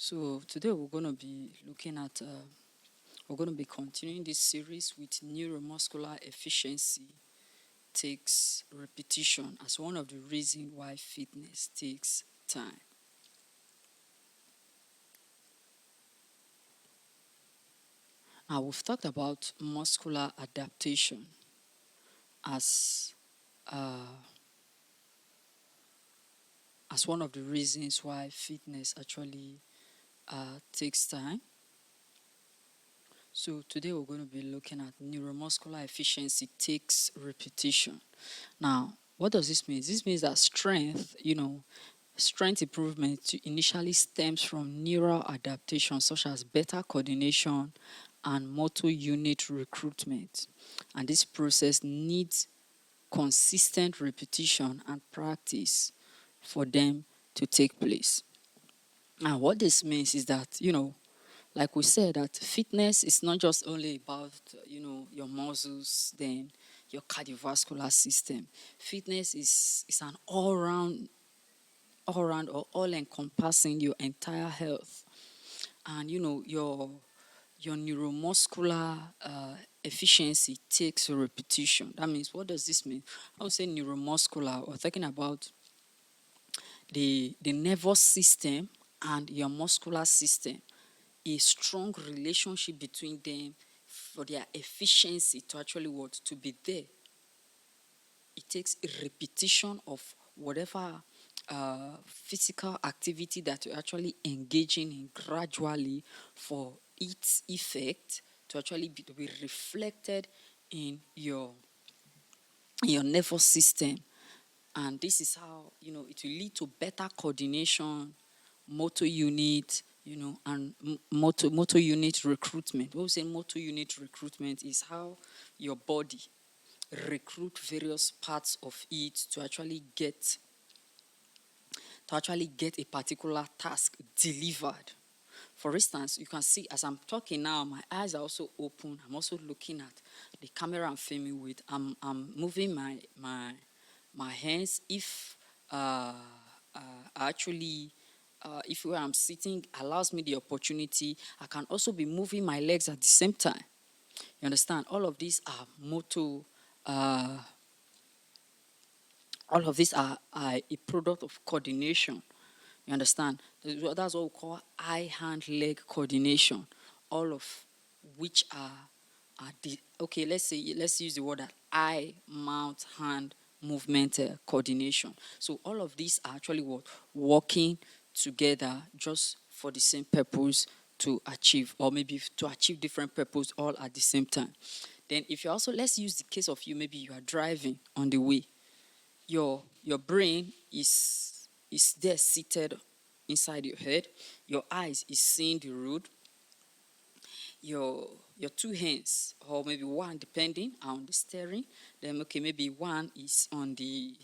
So today we're going to be continuing this series with neuromuscular efficiency takes repetition as one of the reasons why fitness takes time. Now we've talked about muscular adaptation as uh, as one of the reasons why fitness actually takes time. So today we're going to be looking at neuromuscular efficiency takes repetition. Now, what does this mean? This means that strength improvement initially stems from neural adaptation such as better coordination and motor unit recruitment. And this process needs consistent repetition and practice for them to take place. And what this means is that, like we said, that fitness is not just only about, your muscles, then your cardiovascular system. Fitness is an all round or all encompassing your entire health. And, your neuromuscular efficiency takes repetition. That means, what does this mean? I would say neuromuscular, we're talking about the nervous system and your muscular system. A strong relationship between them for their efficiency to actually what to be there. It takes a repetition of whatever physical activity that you're actually engaging in gradually for its effect to actually be reflected in your nervous system. And this is how it will lead to better coordination, motor unit, and motor unit recruitment. What we say motor unit recruitment is how your body recruit various parts of it to actually get a particular task delivered. For instance, you can see as I'm talking now, my eyes are also open. I'm also looking at the camera I'm filming with. I'm moving my hands. If actually if where I'm sitting allows me the opportunity, I can also be moving my legs at the same time. You understand? All of these are a product of coordination. You understand? That's what we call eye-hand-leg coordination. All of which are okay. Let's use the word that eye, mouth, hand movement coordination. So all of these are actually working together just for the same purpose to achieve, or maybe to achieve different purpose all at the same time. Then if you also, let's use the case of you, maybe you are driving on the way. Your brain is there seated inside your head. Your eyes is seeing the road. Your two hands, or maybe one depending, are on the steering. Then maybe one is on the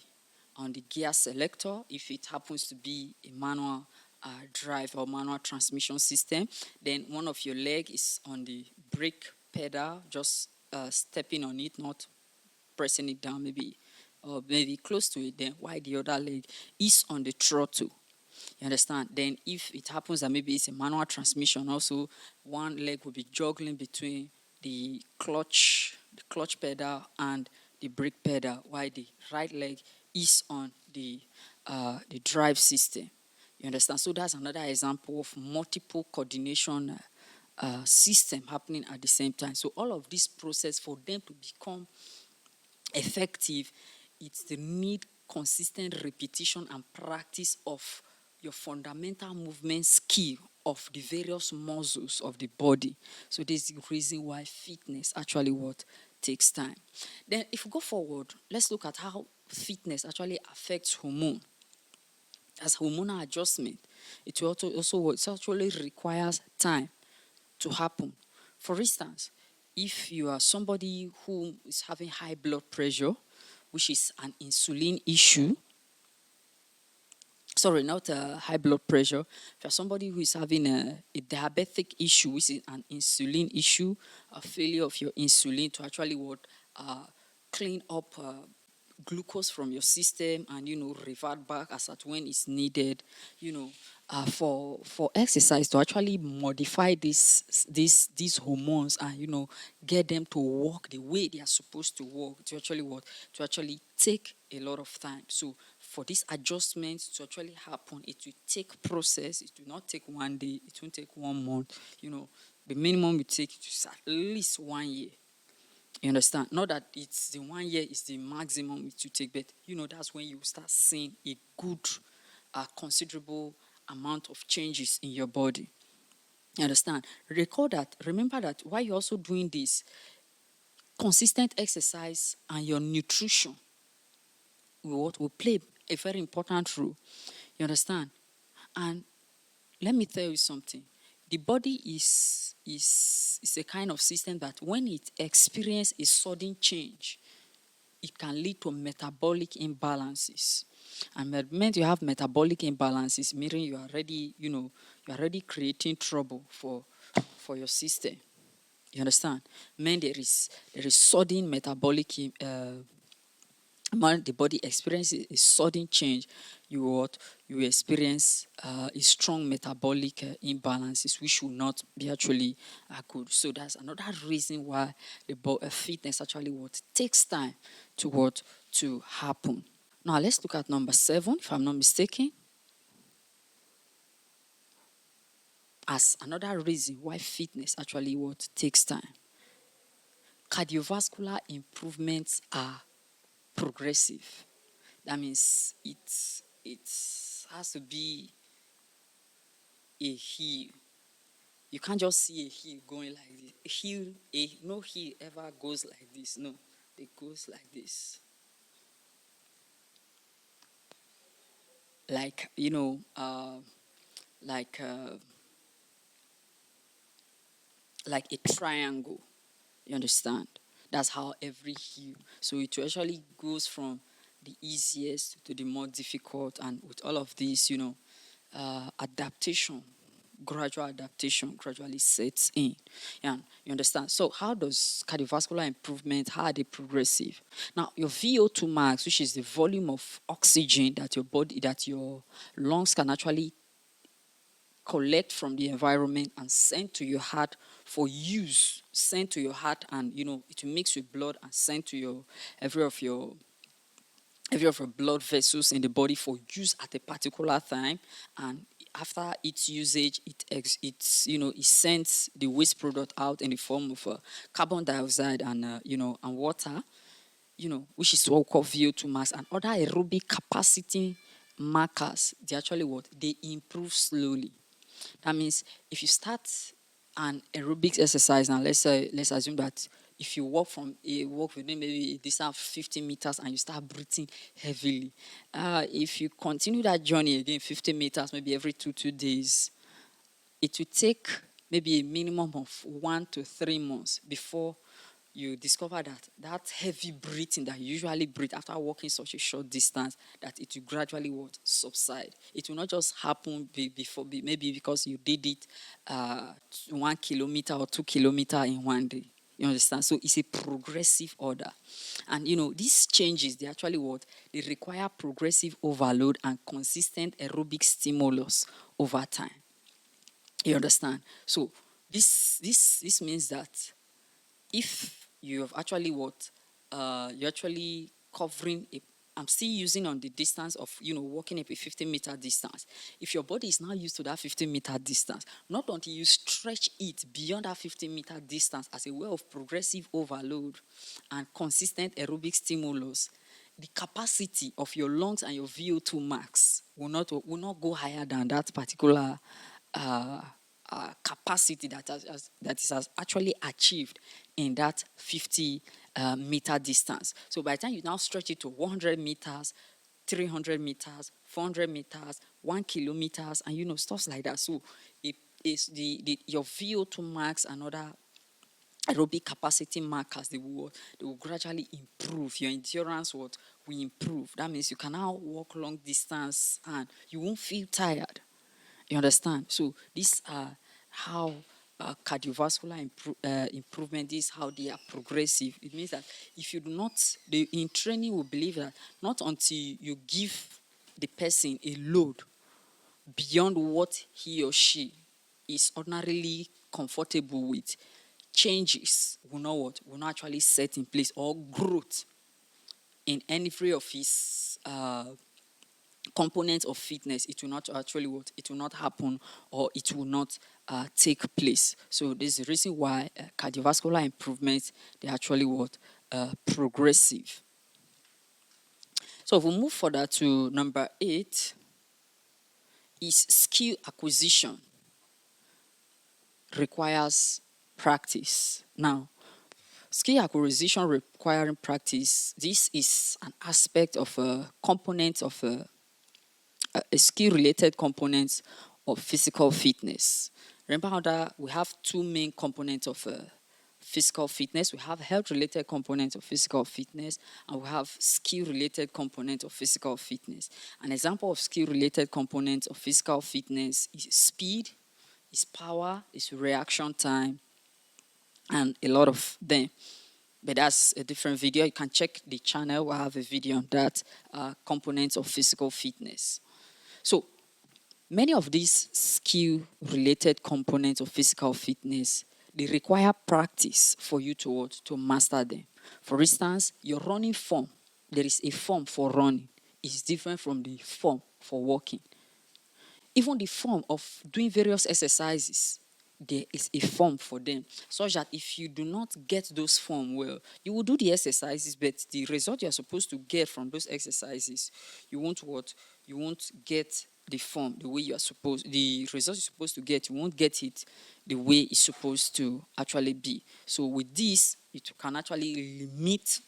gear selector if it happens to be a manual drive or manual transmission system. Then one of your leg is on the brake pedal, just stepping on it, not pressing it down, maybe or maybe close to it. Then while the other leg is on the throttle. You understand? Then if it happens that maybe it's a manual transmission, also one leg will be juggling between the clutch pedal and the brake pedal, while the right leg is on the drive system. You understand? So that's another example of multiple coordination system happening at the same time. So all of this process, for them to become effective, it's the need consistent repetition and practice of your fundamental movement skill of the various muscles of the body. So this is the reason why fitness actually takes time. Then if we go forward, let's look at how fitness actually affects hormone. As hormonal adjustment, it actually requires time to happen. For instance, if you are somebody who is having high blood pressure, which is an insulin issue, sorry, not high blood pressure. If you're somebody who is having a diabetic issue, which is an insulin issue, a failure of your insulin to actually clean up glucose from your system and revert back as at when it's needed. For exercise to actually modify these hormones and get them to work the way they are supposed to work, to actually what to actually take a lot of time. So for this adjustment to actually happen, it will take process. It will not take one day, it won't take 1 month. The minimum you take is at least 1 year. You understand? Not that it's the 1 year is the maximum it will take, but that's when you start seeing a good, considerable amount of changes in your body. You understand? Remember that while you're also doing this, consistent exercise and your nutrition will play a very important role. You understand? And let me tell you something. The body is a kind of system that when it experiences a sudden change, it can lead to metabolic imbalances. And when you have metabolic imbalances, meaning you are already creating trouble for your system. You understand? When there is sudden metabolic when the body experiences a sudden change, you experience a strong metabolic imbalances, which will not be actually good. So that's another reason why the fitness actually takes time to happen. Now let's look at number 7, if I'm not mistaken, as another reason why fitness actually takes time. Cardiovascular improvements are progressive. That means it has to be a hill. You can't just see a hill going like this. No hill ever goes like this. No, it goes like this. Like like like a triangle. You understand? That's how every hill. So it actually goes from the easiest to the more difficult, and with all of this, adaptation, gradual adaptation gradually sets in. Yeah, you understand? So how does cardiovascular improvement, how are they progressive? Now, your VO2 max, which is the volume of oxygen that your lungs can actually collect from the environment and send to your heart for use, send to your heart, and it will mix with blood and send to every of your blood vessels in the body for use at a particular time. And after its usage, it sends the waste product out in the form of carbon dioxide and water, which is what we call VO2 max, and other aerobic capacity markers. They actually they improve slowly. That means if you start an aerobics exercise, now let's assume that if you walk within maybe a distance of 50 meters and you start breathing heavily, if you continue that journey again 50 meters, maybe every two days, it will take maybe a minimum of 1 to 3 months before you discover that heavy breathing that you usually breathe after walking such a short distance, that it will gradually subside. It will not just happen maybe because you did it 1 kilometer or 2 kilometer in one day. You understand? So it's a progressive order. And these changes, they actually they require progressive overload and consistent aerobic stimulus over time. You understand? So this means that if you have actually you're actually covering I'm still using on the distance of walking up a 50-meter distance. If your body is now used to that 50-meter distance, not until you stretch it beyond that 50-meter distance as a way of progressive overload and consistent aerobic stimulus, the capacity of your lungs and your VO2 max will not go higher than that particular capacity that is actually achieved in that 50-meter distance. So by the time you now stretch it to 100 meters, 300 meters, 400 meters, 1 kilometers, and stuff like that. So it is your VO2 max and other aerobic capacity markers, they will gradually improve. Your endurance will improve. That means you can now walk long distance and you won't feel tired. You understand? So these are how cardiovascular improvement, this is how they are progressive. It means that if you do not, in training, we believe that not until you give the person a load beyond what he or she is ordinarily comfortable with, changes will not actually set in place, or growth in any of his components of fitness, it will not actually it will not happen, or it will not take place. So this is the reason why cardiovascular improvements, they actually progressive. So if we move further to number 8, is skill acquisition requires practice. Now, skill acquisition requiring practice, this is an aspect of a component of a skill-related component of physical fitness. Remember how that we have two main components of physical fitness. We have health-related components of physical fitness, and we have skill-related components of physical fitness. An example of skill-related components of physical fitness is speed, is power, is reaction time, and a lot of them. But that's a different video. You can check the channel. I have a video on that, components of physical fitness. So many of these skill-related components of physical fitness, they require practice for you to master them. For instance, your running form, there is a form for running. It's different from the form for walking. Even the form of doing various exercises, there is a form for them, such that if you do not get those form well, you will do the exercises, but the result you are supposed to get from those exercises, you won't get the form the way you are supposed, the result you're supposed to get, you won't get it the way it's supposed to actually be. So with this, it can actually limit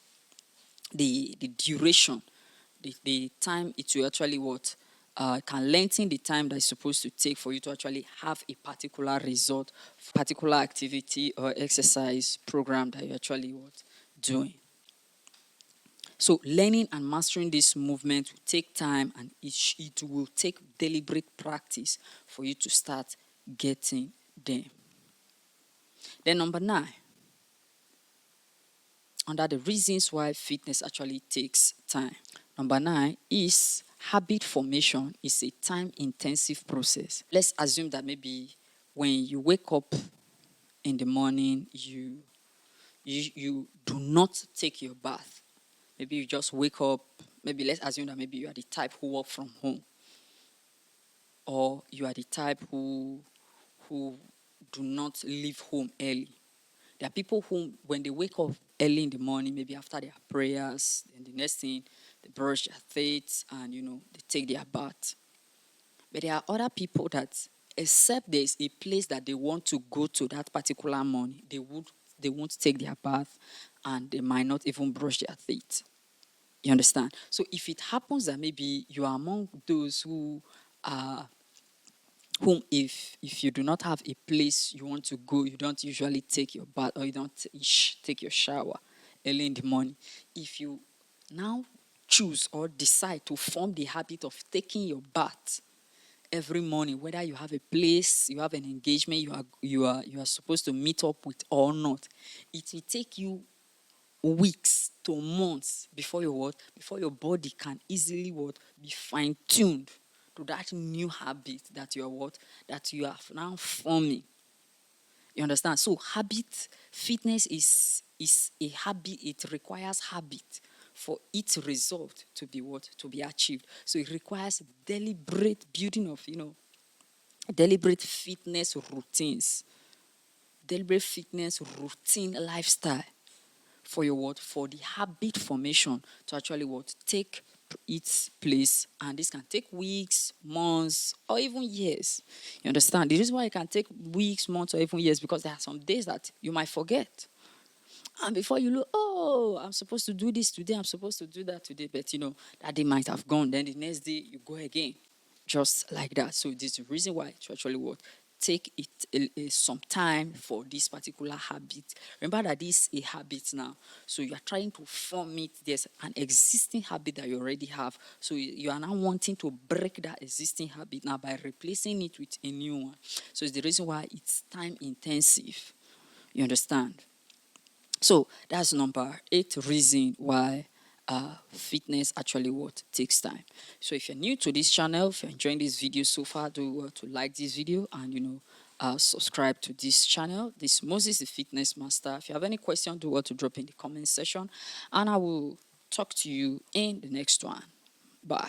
the duration, the time it will actually can lengthen the time that it's supposed to take for you to actually have a particular result, particular activity or exercise program that you're actually doing. So learning and mastering this movement will take time, and it will take deliberate practice for you to start getting them. Then number 9, under the reasons why fitness actually takes time. Number 9 is habit formation is a time-intensive process. Let's assume that maybe when you wake up in the morning, you do not take your bath. Maybe you just wake up. Maybe let's assume that maybe you are the type who work from home, or you are the type who do not leave home early. There are people who, when they wake up early in the morning, maybe after their prayers, and the next thing, they brush their teeth and, they take their bath. But there are other people that, except there is a place that they want to go to that particular morning, they won't take their bath, and they might not even brush their teeth. You understand? So if it happens that maybe you are among those whom if you do not have a place you want to go, you don't usually take your bath, or you don't take your shower early in the morning. If you now choose or decide to form the habit of taking your bath every morning, whether you have a place, you have an engagement you are supposed to meet up with or not, it will take you weeks to months before your body can easily be fine-tuned to that new habit that you are now forming. You understand? So fitness is a habit. It requires habit for its result to be achieved. So it requires deliberate building of deliberate fitness routines, deliberate fitness routine lifestyle for the habit formation to actually take its place. And this can take weeks, months, or even years. You understand? The reason why it can take weeks, months, or even years, because there are some days that you might forget. And before you look, I'm supposed to do this today, I'm supposed to do that today. But that day might have gone. Then the next day you go again. Just like that. So this is the reason why to actually take some time for this particular habit. Remember that this is a habit now, so you are trying to form it. There's an existing habit that you already have, so you are now wanting to break that existing habit now by replacing it with a new one. So it's the reason why it's time intensive. You understand? So that's number 8 reason why fitness actually what takes time. So if you're new to this channel, if you're enjoying this video so far, do to like this video and subscribe to this channel. This is Moses, the fitness master. If you have any question, do to drop in the comment section, and I will talk to you in the next one. Bye.